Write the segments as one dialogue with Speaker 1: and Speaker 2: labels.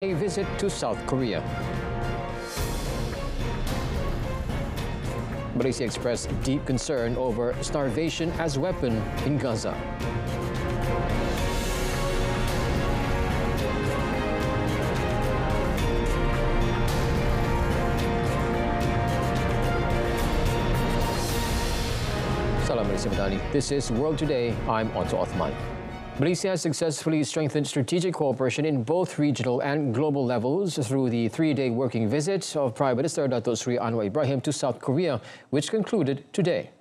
Speaker 1: A visit to South Korea. Malaysia expressed deep concern over starvation as weapon in Gaza. Salam Malaysia Madani. This is World Today. I'm Otto Othman. Malaysia has successfully strengthened strategic cooperation in both regional and global levels through the three-day working visit of Prime Minister Datuk Seri Anwar Ibrahim to South Korea, which concluded today.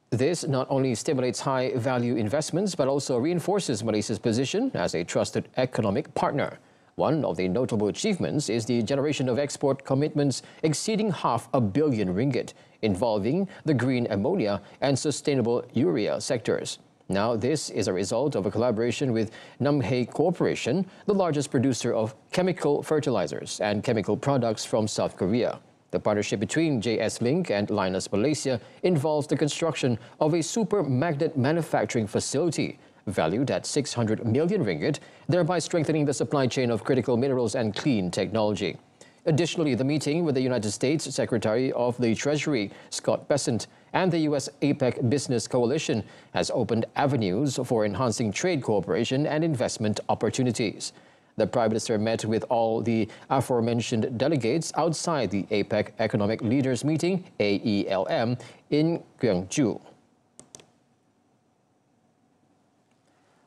Speaker 1: This not only stimulates high-value investments but also reinforces Malaysia's position as a trusted economic partner. One of the notable achievements is the generation of export commitments exceeding R500 million, involving the green ammonia and sustainable urea sectors. Now, this is a result of a collaboration with Namhae Corporation, the largest producer of chemical fertilizers and chemical products from South Korea. The partnership between JS Link and Linus Malaysia involves the construction of a super magnet manufacturing facility valued at R600 million, thereby strengthening the supply chain of critical minerals and clean technology. Additionally, the meeting with the United States Secretary of the Treasury, Scott Bessent, and the U.S. APEC Business Coalition has opened avenues for enhancing trade cooperation and investment opportunities. The Prime Minister met with all the aforementioned delegates outside the APEC Economic Leaders Meeting, AELM, in Gwangju.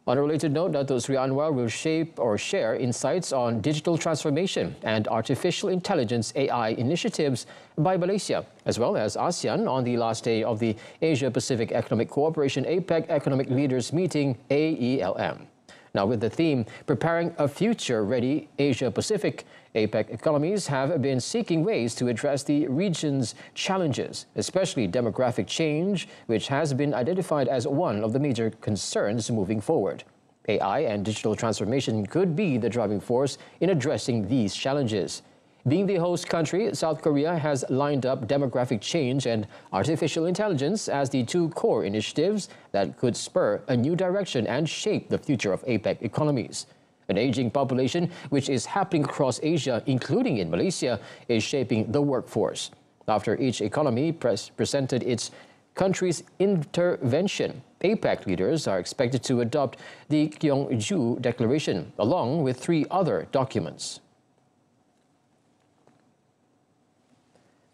Speaker 1: On a related note, Datuk Seri Anwar will share insights on digital transformation and artificial intelligence AI initiatives by Malaysia, as well as ASEAN on the last day of the Asia-Pacific Economic Cooperation APEC Economic Leaders Meeting, AELM. Now, with the theme, Preparing a Future-Ready Asia-Pacific, APEC economies have been seeking ways to address the region's challenges, especially demographic change, which has been identified as one of the major concerns moving forward. AI and digital transformation could be the driving force in addressing these challenges. Being the host country, South Korea has lined up demographic change and artificial intelligence as the two core initiatives that could spur a new direction and shape the future of APEC economies. An aging population, which is happening across Asia, including in Malaysia, is shaping the workforce. After each economy presented its country's intervention, APEC leaders are expected to adopt the Gwangju Declaration, along with 3 other documents.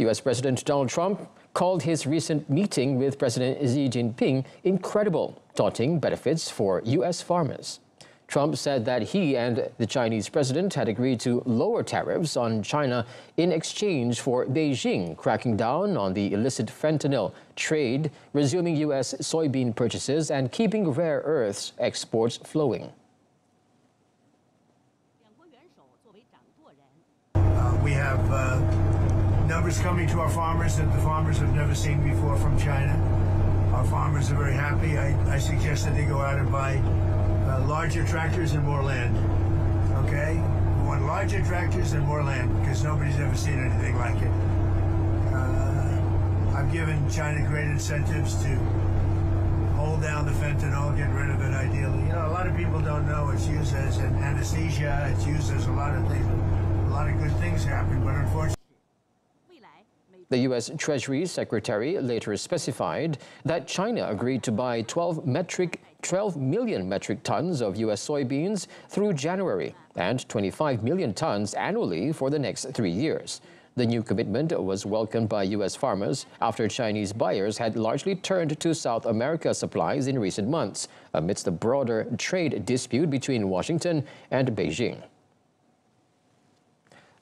Speaker 1: U.S. President Donald Trump called his recent meeting with President Xi Jinping incredible, touting benefits for U.S. farmers. Trump said that he and the Chinese president had agreed to lower tariffs on China in exchange for Beijing cracking down on the illicit fentanyl trade, resuming U.S. soybean purchases, and keeping rare earths exports flowing.
Speaker 2: We have numbers coming to our farmers that the farmers have never seen before from China. Our farmers are very happy. I suggest that they go out and buy larger tractors and more land. Okay? We want larger tractors and more land because nobody's ever seen anything like it. I've given China great incentives to hold down the fentanyl, get rid of it ideally. You know, a lot of people don't know it's used as an anesthesia. It's used as a lot of things. A lot of good things happen, but unfortunately,
Speaker 1: the U.S. Treasury Secretary later specified that China agreed to buy 12 million metric tons of U.S. soybeans through January and 25 million tons annually for the next 3 years. The new commitment was welcomed by U.S. farmers after Chinese buyers had largely turned to South America supplies in recent months, amidst the broader trade dispute between Washington and Beijing.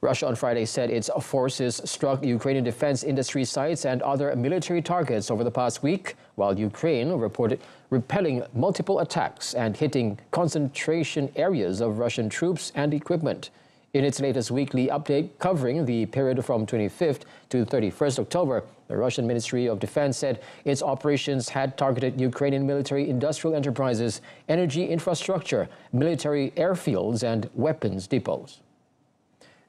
Speaker 1: Russia on Friday said its forces struck Ukrainian defense industry sites and other military targets over the past week, while Ukraine reported repelling multiple attacks and hitting concentration areas of Russian troops and equipment. In its latest weekly update covering the period from 25th to 31st October, the Russian Ministry of Defense said its operations had targeted Ukrainian military industrial enterprises, energy infrastructure, military airfields, and weapons depots.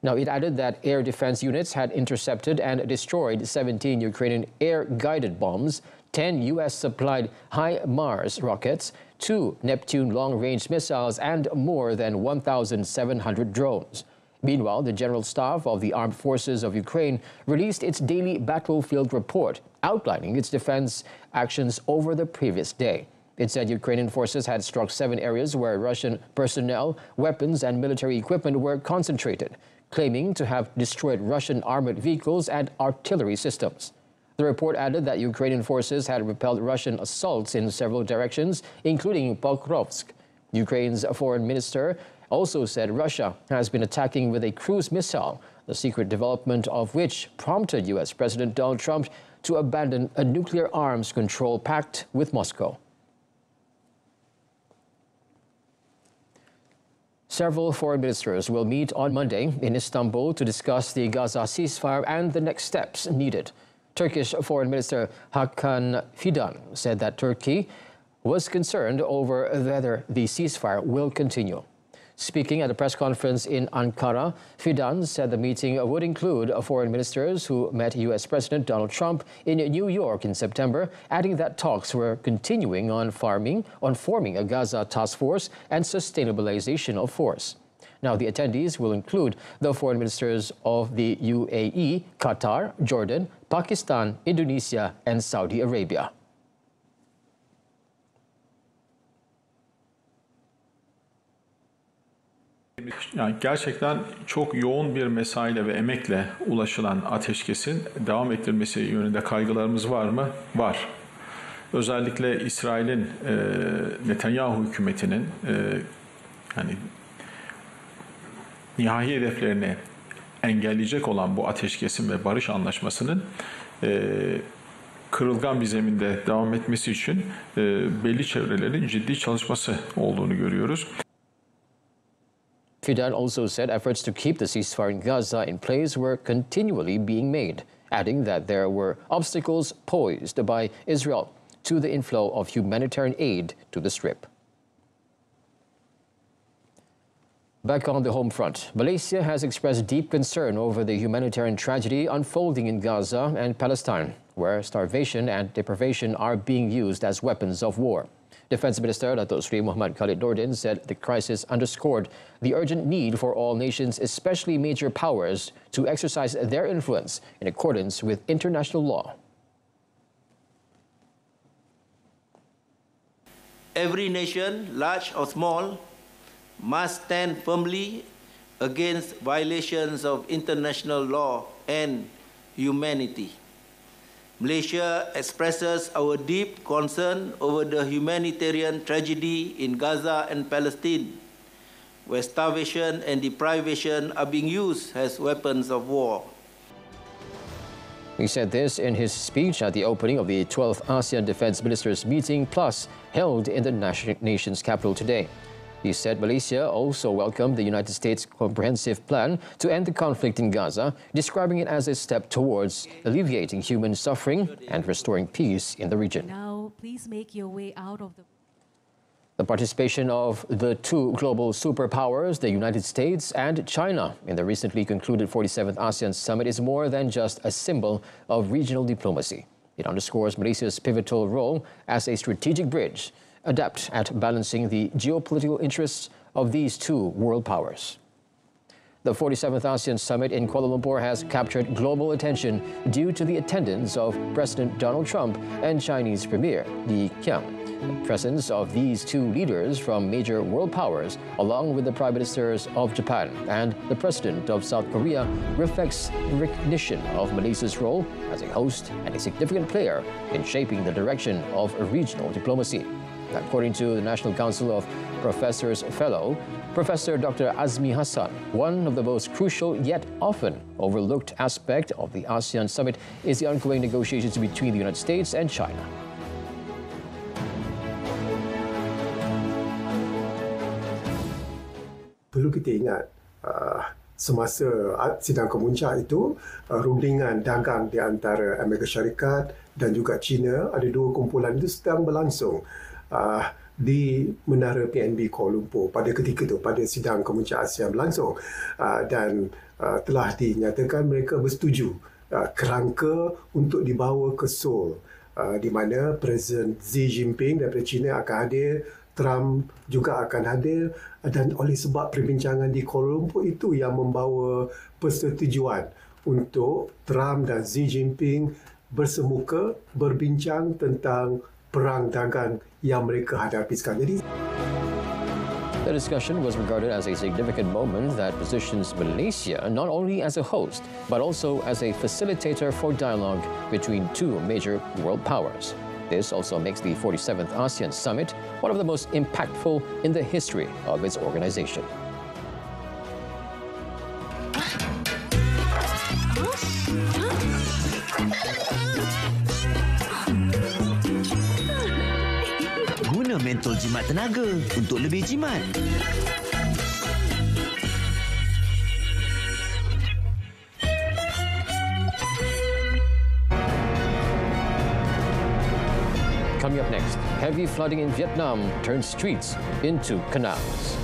Speaker 1: Now, it added that air defense units had intercepted and destroyed 17 Ukrainian air-guided bombs, 10 U.S.-supplied HIMARS rockets, 2 Neptune long-range missiles and more than 1,700 drones. Meanwhile, the General Staff of the Armed Forces of Ukraine released its daily battlefield report, outlining its defense actions over the previous day. It said Ukrainian forces had struck 7 areas where Russian personnel, weapons and military equipment were concentrated, claiming to have destroyed Russian armored vehicles and artillery systems. The report added that Ukrainian forces had repelled Russian assaults in several directions, including Pokrovsk. Ukraine's foreign minister also said Russia has been attacking with a cruise missile, the secret development of which prompted U.S. President Donald Trump to abandon a nuclear arms control pact with Moscow. Several foreign ministers will meet on Monday in Istanbul to discuss the Gaza ceasefire and the next steps needed. Turkish Foreign Minister Hakan Fidan said that Turkey was concerned over whether the ceasefire will continue. Speaking at a press conference in Ankara, Fidan said the meeting would include foreign ministers who met U.S. President Donald Trump in New York in September, adding that talks were continuing on forming a Gaza task force and sustainabilization of force. Now, the attendees will include the foreign ministers of the UAE, Qatar, Jordan, Pakistan, Indonesia, and Saudi Arabia.
Speaker 3: Yani gerçekten çok yoğun bir mesaiyle ve emekle ulaşılan ateşkesin devam ettirmesi yönünde kaygılarımız var mı? Var. Özellikle İsrail'in Netanyahu hükümetinin yani nihai hedeflerini engelleyecek olan bu ateşkesin ve barış anlaşmasının kırılgan bir zeminde devam etmesi için belli çevrelerin ciddi çalışması olduğunu görüyoruz.
Speaker 1: Fidan also said efforts to keep the ceasefire in Gaza in place were continually being made, adding that there were obstacles posed by Israel to the inflow of humanitarian aid to the Strip. Back on the home front, Malaysia has expressed deep concern over the humanitarian tragedy unfolding in Gaza and Palestine, where starvation and deprivation are being used as weapons of war. Defense Minister Datuk Seri Muhammad Khalid Nordin said the crisis underscored the urgent need for all nations, especially major powers, to exercise their influence in accordance with international law.
Speaker 4: Every nation, large or small, must stand firmly against violations of international law and humanity. Malaysia expresses our deep concern over the humanitarian tragedy in Gaza and Palestine, where starvation and deprivation are being used as weapons of war.
Speaker 1: He said this in his speech at the opening of the 12th ASEAN Defence Ministers meeting Plus held in the nation's capital today. He said Malaysia also welcomed the United States' comprehensive plan to end the conflict in Gaza, describing it as a step towards alleviating human suffering and restoring peace in the region.
Speaker 5: Now, please make your way out of the...
Speaker 1: The participation of the 2 global superpowers, the United States and China, in the recently concluded 47th ASEAN Summit is more than just a symbol of regional diplomacy. It underscores Malaysia's pivotal role as a strategic bridge, adept at balancing the geopolitical interests of these 2 world powers. The 47th ASEAN Summit in Kuala Lumpur has captured global attention due to the attendance of President Donald Trump and Chinese Premier Li Qiang. The presence of these 2 leaders from major world powers, along with the Prime Ministers of Japan and the President of South Korea, reflects recognition of Malaysia's role as a host and a significant player in shaping the direction of regional diplomacy. According to the National Council of Professors Fellow, Professor Dr. Azmi Hassan, one of the most crucial yet often overlooked aspect of the ASEAN Summit is the ongoing negotiations between the United States and China.
Speaker 6: Perlu kita ingat, semasa sidang kemuncak itu, rundingan dagang di antara Amerika Syarikat dan juga China, ada 2 kumpulan itu sedang berlangsung di Menara PNB Kuala Lumpur pada ketika itu, pada sidang kemuncak ASEAN berlangsung, dan telah dinyatakan mereka bersetuju kerangka untuk dibawa ke Seoul, di mana Presiden Xi Jinping daripada China akan hadir Trump juga akan hadir, dan oleh sebab perbincangan di Kuala Lumpur itu yang membawa persetujuan untuk Trump dan Xi Jinping bersemuka berbincang tentang perang dagang yang mereka hadapi sekarang. Jadi
Speaker 1: The discussion was regarded as a significant moment that positions Malaysia not only as a host, but also as a facilitator for dialogue between two major world powers. This also makes the 47th ASEAN Summit one of the most impactful in the history of its organization.
Speaker 7: Guna mentol jimat tenaga untuk lebih jimat.
Speaker 1: Coming up next, heavy flooding in Vietnam turns streets into canals.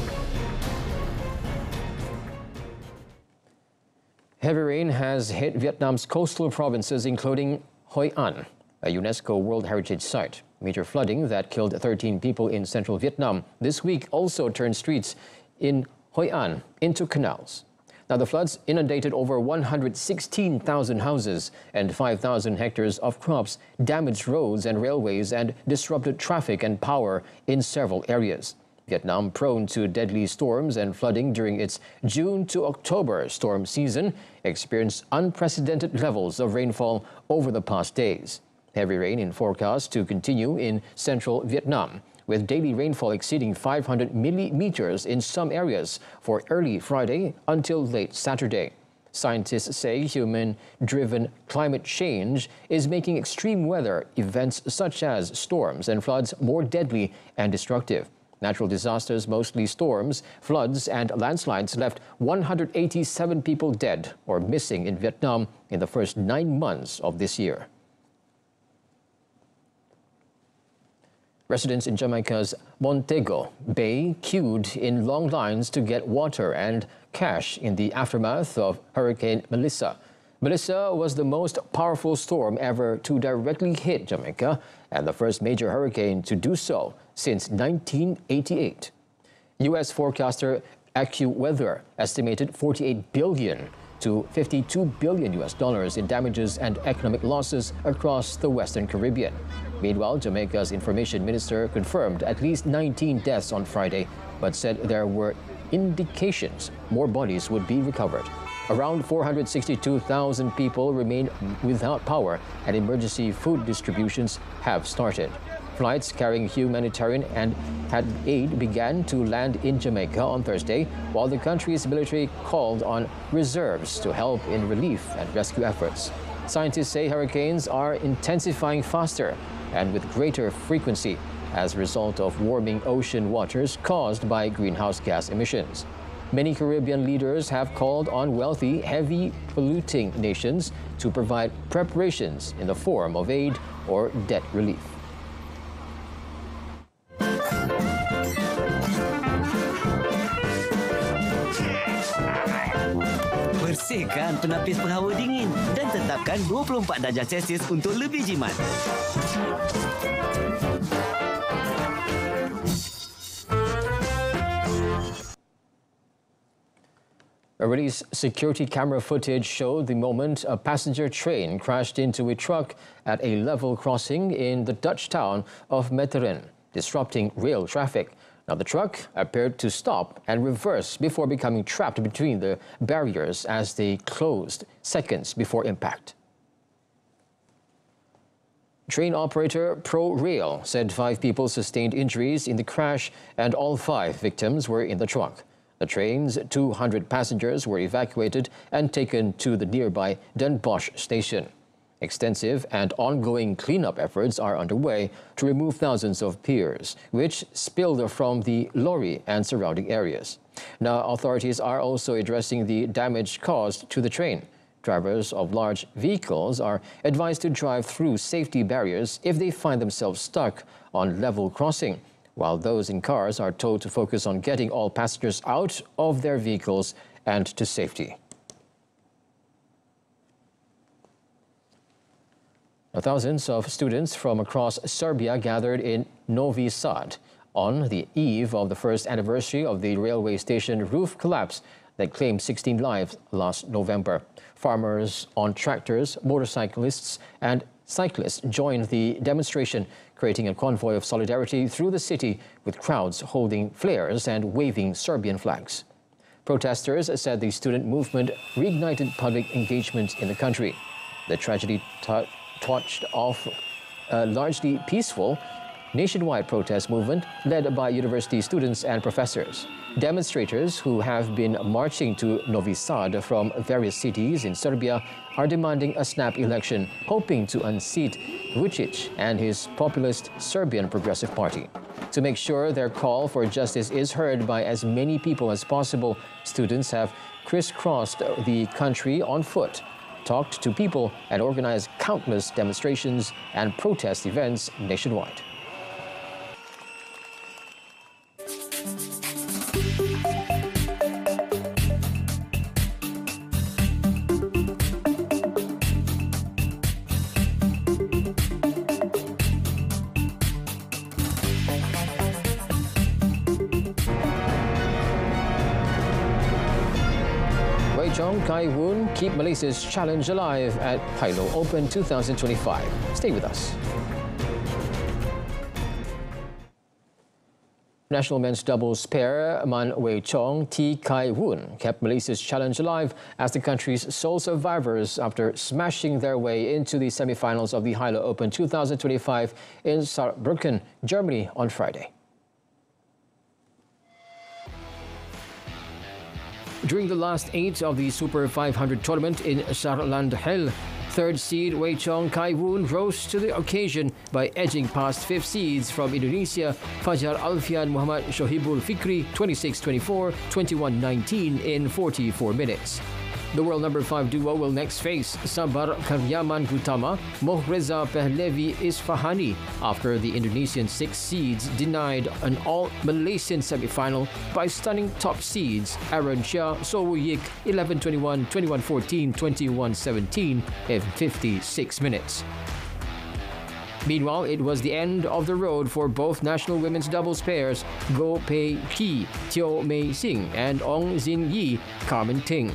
Speaker 1: Heavy rain has hit Vietnam's coastal provinces, including Hoi An, a UNESCO World Heritage Site. Major flooding that killed 13 people in central Vietnam this week also turned streets in Hoi An into canals. Now, the floods inundated over 116,000 houses and 5,000 hectares of crops, damaged roads and railways, and disrupted traffic and power in several areas. Vietnam, prone to deadly storms and flooding during its June to October storm season, experienced unprecedented levels of rainfall over the past days. Heavy rain in forecast to continue in central Vietnam, with daily rainfall exceeding 500 millimeters in some areas for early Friday until late Saturday. Scientists say human-driven climate change is making extreme weather events such as storms and floods more deadly and destructive. Natural disasters, mostly storms, floods, and landslides, left 187 people dead or missing in Vietnam in the first 9 months of this year. Residents in Jamaica's Montego Bay queued in long lines to get water and cash in the aftermath of Hurricane Melissa. Melissa was the most powerful storm ever to directly hit Jamaica and the first major hurricane to do so since 1988. U.S. forecaster AccuWeather estimated 48 billion to 52 billion US dollars in damages and economic losses across the Western Caribbean. Meanwhile, Jamaica's information minister confirmed at least 19 deaths on Friday, but said there were indications more bodies would be recovered. Around 462,000 people remain without power, and emergency food distributions have started. Flights carrying humanitarian and aid began to land in Jamaica on Thursday, while the country's military called on reserves to help in relief and rescue efforts. Scientists say hurricanes are intensifying faster and with greater frequency as a result of warming ocean waters caused by greenhouse gas emissions. Many Caribbean leaders have called on wealthy, heavy polluting nations to provide preparations in the form of aid or debt relief.
Speaker 7: Bersihkan penapis penghawa dingin dan tetapkan 24 darjah Celsius untuk lebih jimat.
Speaker 1: A released security camera footage showed the moment a passenger train crashed into a truck at a level crossing in the Dutch town of Meteren, disrupting rail traffic. Now, the truck appeared to stop and reverse before becoming trapped between the barriers as they closed seconds before impact. Train operator ProRail said 5 people sustained injuries in the crash and all 5 victims were in the truck. The train's 200 passengers were evacuated and taken to the nearby Den Bosch station. Extensive and ongoing cleanup efforts are underway to remove thousands of piers, which spilled from the lorry and surrounding areas. Now, authorities are also addressing the damage caused to the train. Drivers of large vehicles are advised to drive through safety barriers if they find themselves stuck on level crossing, while those in cars are told to focus on getting all passengers out of their vehicles and to safety. Now, thousands of students from across Serbia gathered in Novi Sad on the eve of the first anniversary of the railway station roof collapse that claimed 16 lives last November. Farmers on tractors, motorcyclists and cyclists joined the demonstration, creating a convoy of solidarity through the city with crowds holding flares and waving Serbian flags. Protesters said the student movement reignited public engagement in the country. The tragedy touched off a largely peaceful nationwide protest movement led by university students and professors. Demonstrators who have been marching to Novi Sad from various cities in Serbia are demanding a snap election, hoping to unseat Vučić and his populist Serbian Progressive Party. To make sure their call for justice is heard by as many people as possible, students have crisscrossed the country on foot, talked to people, and organized countless demonstrations and protest events nationwide. Kai Woon keep Malaysia's challenge alive at Pilo Open 2025. Stay with us. National men's doubles pair Man Wei Chong, T Kai Woon kept Malaysia's challenge alive as the country's sole survivors after smashing their way into the semi-finals of the Pilo Open 2025 in Saarbrücken, Germany on Friday. During the last 8 of the Super 500 tournament in Saarlandhel, third seed Wei Chong Kai Woon rose to the occasion by edging past fifth seeds from Indonesia Fajar Alfian Muhammad Shohibul Fikri 26-24, 21-19 in 44 minutes. The world number 5 duo will next face Sabar Karyaman Gutama, Mohreza Pehlevi Isfahani after the Indonesian 6 seeds denied an all-Malaysian semi-final by stunning top seeds Aaron Shah, Sowu Yik 11-21, 21-14, 21-17 in 56 minutes. Meanwhile, it was the end of the road for both national women's doubles pairs Goh Pei Ki, Teo Mei Sing and Ong Jin Yi, Carmen Ting.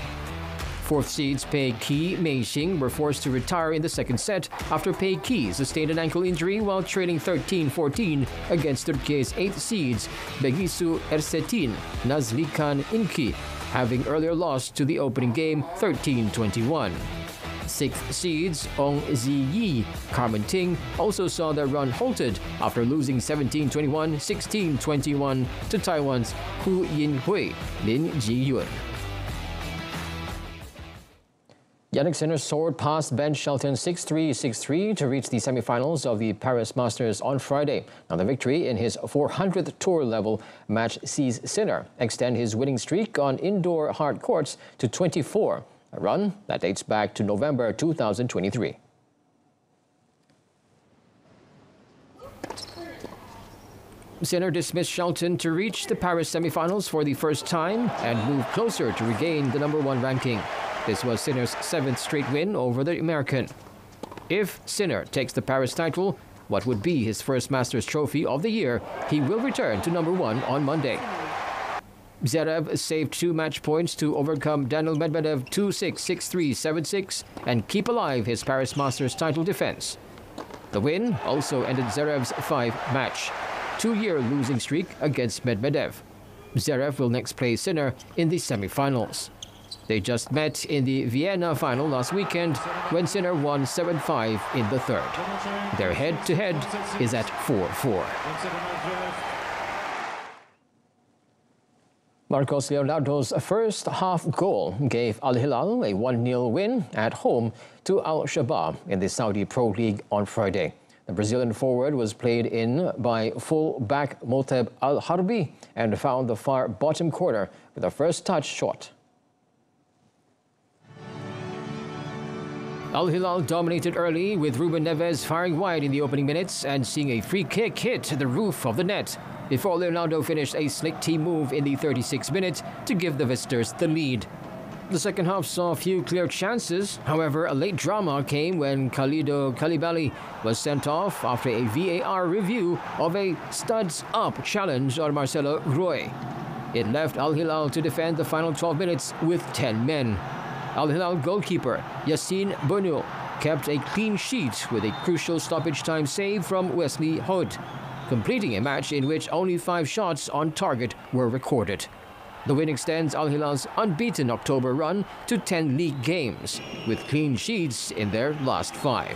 Speaker 1: Fourth seeds Pei Ki, Mei Xing were forced to retire in the second set after Pei Ki sustained an ankle injury while trailing 13-14 against Turkey's 8th seeds Begisu Ersetin, Nazlikan Inki, having earlier lost to the opening game 13-21. Sixth seeds Ong Zi Yi, Carmen Ting also saw their run halted after losing 17-21, 16-21 to Taiwan's Hu Yinhui, Lin Ji-yun. Yannick Sinner soared past Ben Shelton 6-3, 6-3 to reach the semi-finals of the Paris Masters on Friday. Now the victory in his 400th tour level match sees Sinner extend his winning streak on indoor hard courts to 24, a run that dates back to November 2023. Sinner dismissed Shelton to reach the Paris semi-finals for the first time and move closer to regain the #1 ranking. This was Sinner's 7th straight win over the American. If Sinner takes the Paris title, what would be his first Masters trophy of the year, he will return to #1 on Monday. Zverev saved 2 match points to overcome Daniil Medvedev 2-6, 6-3, 7-6 and keep alive his Paris Masters title defense. The win also ended Zverev's 5-match, 2-year losing streak against Medvedev. Zverev will next play Sinner in the semi-finals. They just met in the Vienna final last weekend when Sinner won 7-5 in the third. Their head-to-head is at 4-4. Marcos Leonardo's first half goal gave Al Hilal a 1-0 win at home to Al Shabab in the Saudi Pro League on Friday. The Brazilian forward was played in by full-back Moteb Al Harbi and found the far bottom corner with a first touch shot. Al Hilal dominated early with Ruben Neves firing wide in the opening minutes and seeing a free kick hit the roof of the net before Leonardo finished a slick team move in the 36th minute to give the visitors the lead. The second half saw few clear chances. However, a late drama came when Khalido Koulibaly was sent off after a VAR review of a studs-up challenge on Marcelo Roy. It left Al Hilal to defend the final 12 minutes with 10 men. Al Hilal goalkeeper Yassine Bono kept a clean sheet with a crucial stoppage time save from Wesley Hood, completing a match in which only 5 shots on target were recorded. The win extends Al Hilal's unbeaten October run to 10 league games, with clean sheets in their last 5.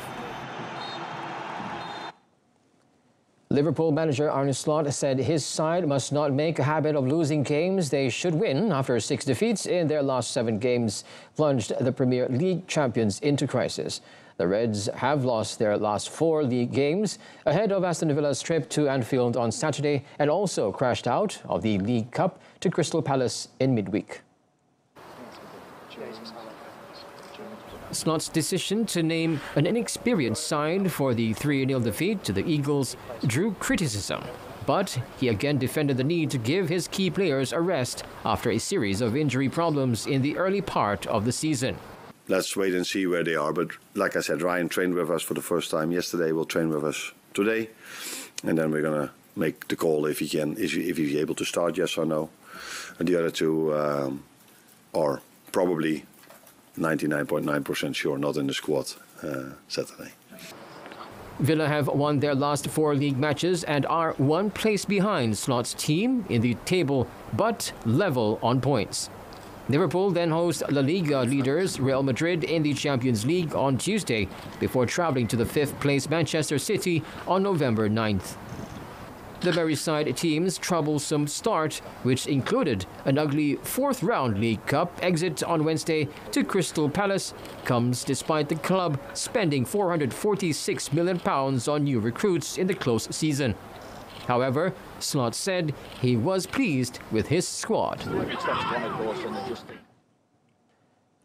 Speaker 1: Liverpool manager Arne Slot said his side must not make a habit of losing games they should win after 6 defeats in their last 7 games plunged the Premier League champions into crisis. The Reds have lost their last 4 league games ahead of Aston Villa's trip to Anfield on Saturday and also crashed out of the League Cup to Crystal Palace in midweek. Slot's decision to name an inexperienced side for the 3-0 defeat to the Eagles drew criticism, but he again defended the need to give his key players a rest after a series of injury problems in the early part of the season.
Speaker 8: Let's wait and see where they are. But like I said, Ryan trained with us for the first time yesterday. Will train with us today, and then we're gonna make the call if he's able to start, yes or no. And the other 2 are probably 99.9% sure not in the squad Saturday.
Speaker 1: Villa have won their last 4 league matches and are 1 place behind Slot's team in the table, but level on points. Liverpool then host La Liga leaders Real Madrid in the Champions League on Tuesday before travelling to the 5th place Manchester City on November 9th. The Merseyside team's troublesome start, which included an ugly 4th-round League Cup exit on Wednesday to Crystal Palace, comes despite the club spending £446 million on new recruits in the close season. However, Slot said he was pleased with his squad.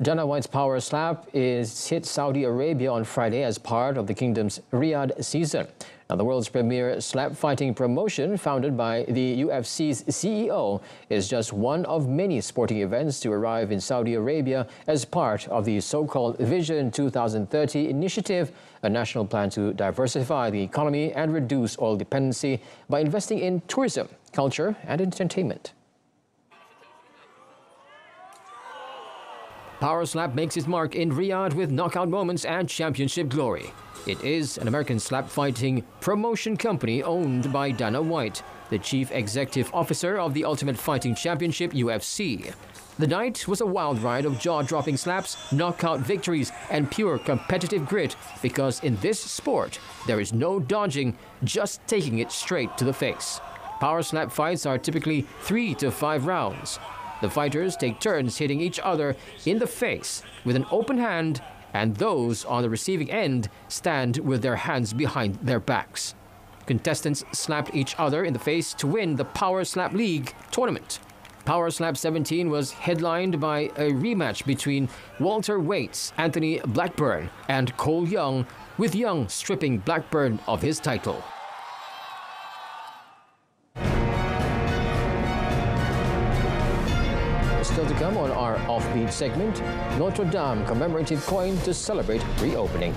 Speaker 1: Dana White's power slap is hit Saudi Arabia on Friday as part of the kingdom's Riyadh season. Now, the world's premier slap fighting promotion, founded by the UFC's CEO, is just one of many sporting events to arrive in Saudi Arabia as part of the so-called Vision 2030 initiative, a national plan to diversify the economy and reduce oil dependency by investing in tourism, culture, and entertainment. Power slap makes its mark in Riyadh with knockout moments and championship glory. It is an American slap fighting promotion company owned by Dana White, the chief executive officer of the Ultimate Fighting Championship UFC. The night was a wild ride of jaw-dropping slaps, knockout victories, and pure competitive grit, because in this sport, there is no dodging, just taking it straight to the face. Power slap fights are typically 3 to 5 rounds. The fighters take turns hitting each other in the face with an open hand, and those on the receiving end stand with their hands behind their backs. Contestants slapped each other in the face to win the Power Slap League tournament. Power Slap 17 was headlined by a rematch between Walter Waite's Anthony Blackburn and Cole Young, with Young stripping Blackburn of his title. Still to come on our offbeat segment, Notre Dame commemorative coin to celebrate reopening.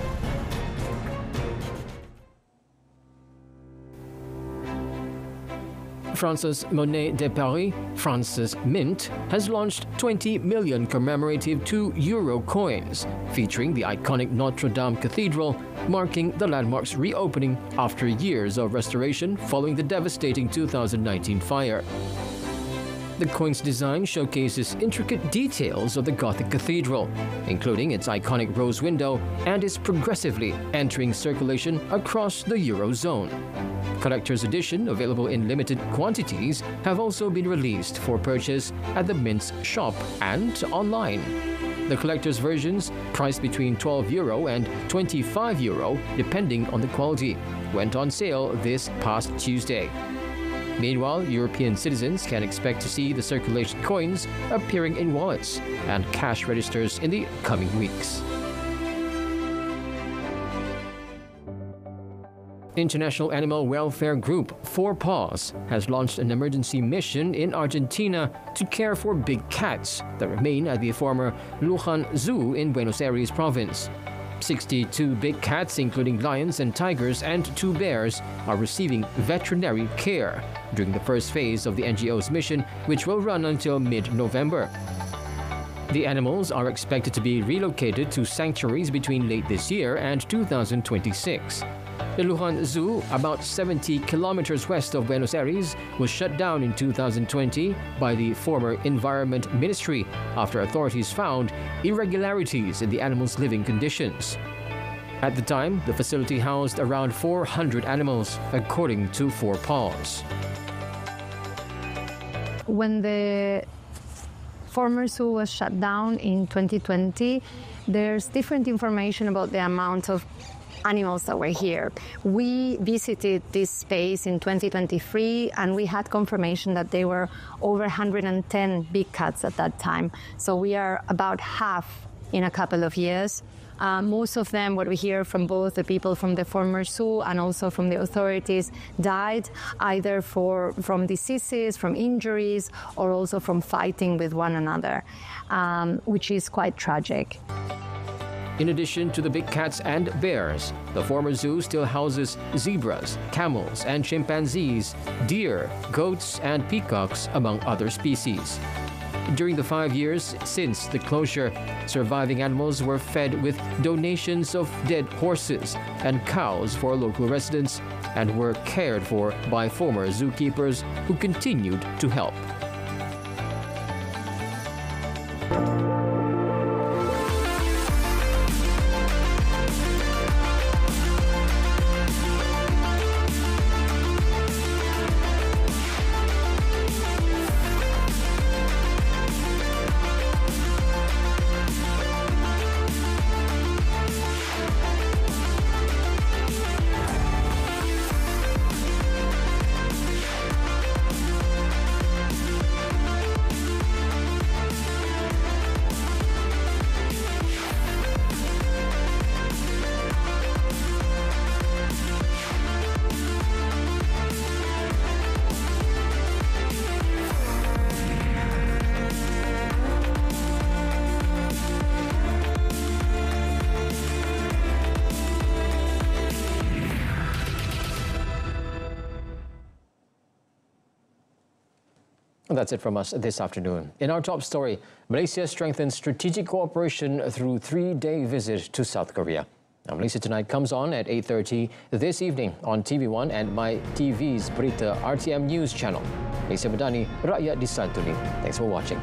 Speaker 1: France's Monnaie de Paris, France's Mint, has launched 20 million commemorative €2 coins, featuring the iconic Notre Dame Cathedral, marking the landmark's reopening after years of restoration following the devastating 2019 fire. The coin's design showcases intricate details of the Gothic cathedral, including its iconic rose window, and is progressively entering circulation across the Eurozone. Collector's edition, available in limited quantities, have also been released for purchase at the Mint's shop and online. The collector's versions, priced between €12 and €25, depending on the quality, went on sale this past Tuesday. Meanwhile, European citizens can expect to see the circulation coins appearing in wallets and cash registers in the coming weeks. International animal welfare group 4 Paws has launched an emergency mission in Argentina to care for big cats that remain at the former Luján Zoo in Buenos Aires province. 62 big cats, including lions and tigers, and 2 bears, are receiving veterinary care during the first phase of the NGO's mission, which will run until mid-November. The animals are expected to be relocated to sanctuaries between late this year and 2026. The Luján Zoo, about 70 kilometers west of Buenos Aires, was shut down in 2020 by the former Environment Ministry after authorities found irregularities in the animals' living conditions. At the time, the facility housed around 400 animals, according to 4 Paws.
Speaker 9: When the former zoo was shut down in 2020, there's different information about the amount of animals that were here. We visited this space in 2023 and we had confirmation that there were over 110 big cats at that time. So we are about half in a couple of years. Most of them, what we hear from both the people from the former zoo and also from the authorities, died either from diseases, from injuries, or also from fighting with one another, which is quite tragic.
Speaker 1: In addition to the big cats and bears, the former zoo still houses zebras, camels, and chimpanzees, deer, goats, and peacocks, among other species. During the 5 years since the closure, surviving animals were fed with donations of dead horses and cows for local residents and were cared for by former zookeepers who continued to help. That's it from us this afternoon. In our top story, Malaysia strengthens strategic cooperation through 3-day visit to South Korea. Now, Malaysia Tonight comes on at 8:30 this evening on TV1 and My TV's Berita RTM News channel. Malaysia Madani, Rakyat Disantuni. Thanks for watching.